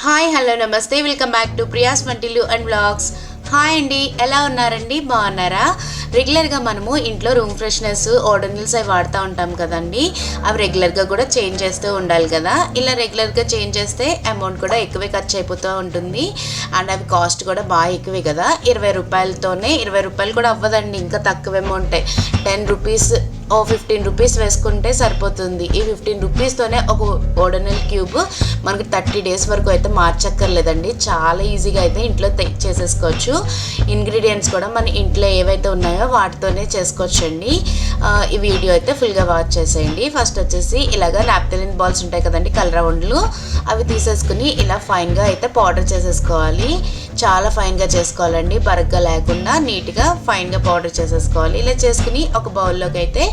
Hi hello నమస్తే welcome back to Priya's వంటిల్లు and vlogs. Hi అండి, ఎలా ఉన్నారండి? బాగున్నారా? రెగ్యులర్గా మనము ఇంట్లో రూమ్ ఫ్రెషనర్స్, ఓడోనిల్స్ అవి వాడుతూ ఉంటాం కదండి. అవి రెగ్యులర్గా కూడా చేంజ్ చేస్తూ ఉండాలి కదా. ఇలా రెగ్యులర్గా చేంజ్ చేస్తే అమౌంట్ కూడా ఎక్కువే ఖర్చు అయిపోతూ ఉంటుంది. అండ్ అవి కాస్ట్ కూడా బాగా ఎక్కువే కదా. 20 రూపాయలతోనే, 20 రూపాయలు కూడా అవ్వదండి, ఇంకా తక్కువ అమౌంటే. 10 రూపీస్ 15 రూపీస్ వేసుకుంటే సరిపోతుంది. ఈ 15 రూపీస్తోనే ఒక ఓడోనిల్ క్యూబ్ మనకి 30 డేస్ వరకు అయితే మార్చక్కర్లేదండి. చాలా ఈజీగా అయితే ఇంట్లో చేసేసుకోవచ్చు. ఇంగ్రీడియంట్స్ కూడా మన ఇంట్లో ఏవైతే ఉన్నాయో వాటితోనే చేసుకోవచ్చండి. ఈ వీడియో అయితే ఫుల్గా వాచ్ చేసేయండి. ఫస్ట్ వచ్చేసి ఇలాగ నాప్థలిన్ బాల్స్ ఉంటాయి కదండి, కలర్ రౌండ్లు, అవి తీసేసుకుని ఇలా ఫైన్గా అయితే పౌడర్ చేసేసుకోవాలి. చాలా ఫైన్గా చేసుకోవాలండి, బరగ్గా లేకుండా నీట్గా ఫైన్గా పౌడర్ చేసేసుకోవాలి. ఇలా చేసుకుని ఒక బౌల్లోకి అయితే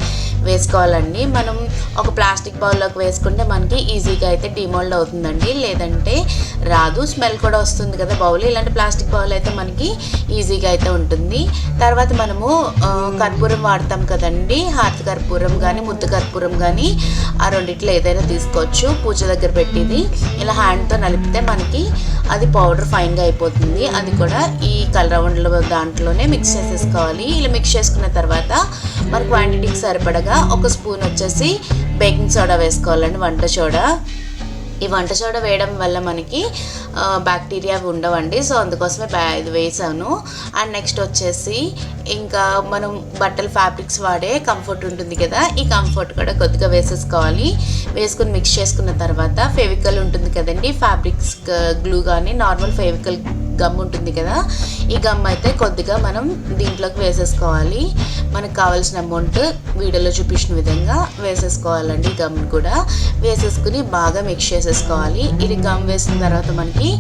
వేసుకోవాలండి. మనం ఒక ప్లాస్టిక్ బౌల్లోకి వేసుకుంటే మనకి ఈజీగా అయితే డిమోల్డ్ అవుతుందండి, లేదంటే రాదు. స్మెల్ కూడా వస్తుంది కదా బౌల్. ఇలాంటి ప్లాస్టిక్ బౌల్ అయితే మనకి ఈజీగా అయితే ఉంటుంది. తర్వాత మనము కర్పూరం వాడతాం కదండి, హారతి కర్పూరం కానీ ముద్ద కర్పూరం కానీ, ఆ రెండిట్లో ఏదైనా తీసుకోవచ్చు. పూజ దగ్గర పెట్టింది ఇలా హ్యాండ్తో నలిపితే మనకి అది పౌడర్ ఫైన్గా అయిపోతుంది. అది కూడా ఈ కలర్ రౌండ్ల దాంట్లోనే మిక్స్ చేసేసుకోవాలి. ఇలా మిక్స్ చేసుకున్న తర్వాత మన క్వాంటిటీకి సరిపడగా ఒక స్పూన్ వచ్చేసి బేకింగ్ సోడా వేసుకోవాలండి, వంట సోడా. ఈ వంట సోడా వేయడం వల్ల మనకి బ్యాక్టీరియా ఉండవండి, సో అందుకోసమే ఇది వేసాను. అండ్ నెక్స్ట్ వచ్చేసి ఇంకా మనం బట్టలు ఫ్యాబ్రిక్స్ వాడే కంఫర్ట్ ఉంటుంది కదా, ఈ కంఫర్ట్ కూడా కొద్దిగా వేసేసుకోవాలి. వేసుకుని మిక్స్ చేసుకున్న తర్వాత ఫెవికల్ ఉంటుంది కదండి, ఫ్యాబ్రిక్స్ గ్లూ కానీ నార్మల్ ఫెవికల్ గమ్ ఉంటుంది కదా, ఈ గమ్ అయితే కొద్దిగా మనం దీంట్లోకి వేసేసుకోవాలి. మనకు కావాల్సిన అమౌంట్ వీడియోలో చూపించిన విధంగా వేసేసుకోవాలండి. గమ్ కూడా వేసేసుకుని బాగా మిక్స్ చేసేసుకోవాలి. ఇది గమ్ వేసిన తర్వాత మనకి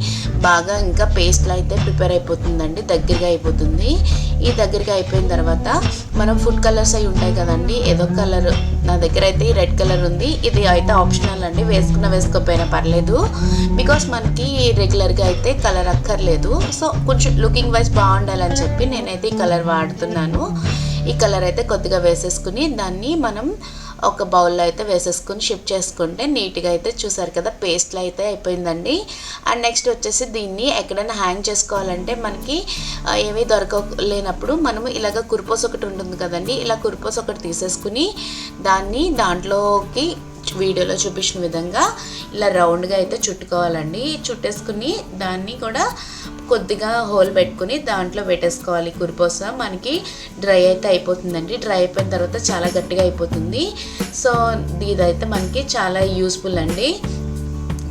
బాగా ఇంకా పేస్ట్లో అయితే ప్రిపేర్ అయిపోతుందండి, దగ్గరగా అయిపోతుంది. ఈ దగ్గరగా అయిపోయిన తర్వాత మనం ఫుడ్ కలర్స్ అవి ఉంటాయి కదండి, ఏదో కలర్, నా దగ్గర అయితే ఈ రెడ్ కలర్ ఉంది. ఇది అయితే ఆప్షనల్ అండి, వేసుకోకపోయినా పర్లేదు, బికాస్ మనకి రెగ్యులర్గా అయితే కలర్ అక్కర్లేదు. సో కొంచెం లుకింగ్ వైజ్ బాగుండాలని చెప్పి నేనైతే ఈ కలర్ వాడుతున్నాను. ఈ కలర్ అయితే కొద్దిగా వేసేసుకుని దాన్ని మనం ఒక బౌల్లో అయితే వేసేసుకుని షిఫ్ట్ చేసుకుంటే నీట్గా అయితే చూసారు కదా పేస్ట్లో అయితే అయిపోయిందండి. అండ్ నెక్స్ట్ వచ్చేసి దీన్ని ఎక్కడైనా హ్యాంగ్ చేసుకోవాలంటే మనకి ఏమీ దొరకలేనప్పుడు మనము ఇలాగ కుర్పోస్ ఒకటి ఉంటుంది కదండి, ఇలా కుర్పోస్ ఒకటి తీసేసుకుని దాన్ని దాంట్లోకి వీడియోలో చూపించిన విధంగా ఇలా రౌండ్గా అయితే చుట్టుకోవాలండి. చుట్టేసుకుని దాన్ని కూడా కొద్దిగా హోల్ పెట్టుకుని దాంట్లో పెట్టేసుకోవాలి. కుర్పోస మనకి డ్రై అయితే అయిపోతుందండి. డ్రై అయిపోయిన తర్వాత చాలా గట్టిగా అయిపోతుంది. సో ఇదైతే మనకి చాలా యూస్ఫుల్ అండి.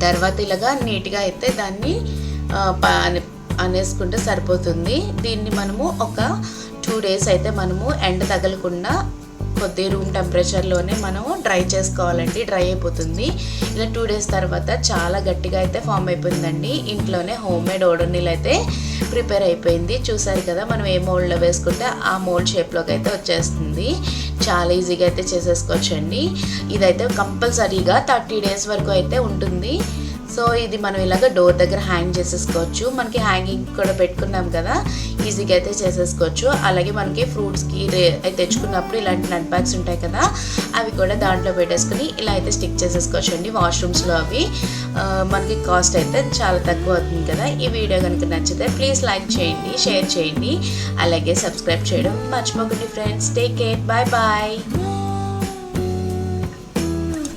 తర్వాత ఇలాగా నీట్గా అయితే దాన్ని అనేసుకుంటే సరిపోతుంది. దీన్ని మనము ఒక 2 డేస్ అయితే మనము ఎండ తగలకుండా కొద్ది రూమ్ టెంపరేచర్లోనే మనము డ్రై చేసుకోవాలండి. డ్రై అయిపోతుంది. ఇలా 2 డేస్ తర్వాత చాలా గట్టిగా అయితే ఫామ్ అయిపోయిందండి. ఇంట్లోనే హోమ్ మేడ్ ఓడోనిల్ అయితే ప్రిపేర్ అయిపోయింది. చూసారు కదా, మనం ఏ మోల్డ్లో వేసుకుంటే ఆ మోల్డ్ షేప్లోకి అయితే వచ్చేస్తుంది. చాలా ఈజీగా అయితే చేసేసుకోవచ్చండి. ఇదైతే కంపల్సరీగా 30 డేస్ వరకు అయితే ఉంటుంది. సో ఇది మనం ఇలాగ డోర్ దగ్గర హ్యాంగ్ చేసేసుకోవచ్చు. మనకి హ్యాంగింగ్ కూడా పెట్టుకున్నాం కదా, ఈజీగా అయితే చేసేసుకోవచ్చు. అలాగే మనకి ఫ్రూట్స్కి అయితే తెచ్చుకున్నప్పుడు ఇలాంటి నట్ బ్యాగ్స్ ఉంటాయి కదా, అవి కూడా దాంట్లో పెట్టేసుకుని ఇలా అయితే స్టిక్ చేసేసుకోవచ్చు అండి. వాష్రూమ్స్లో అవి మనకి కాస్ట్ అయితే చాలా తక్కువ అవుతుంది కదా. ఈ వీడియో కనుక నచ్చితే ప్లీజ్ లైక్ చేయండి, షేర్ చేయండి, అలాగే సబ్స్క్రైబ్ చేయడం మర్చిపోకండి friends. Take care, bye bye.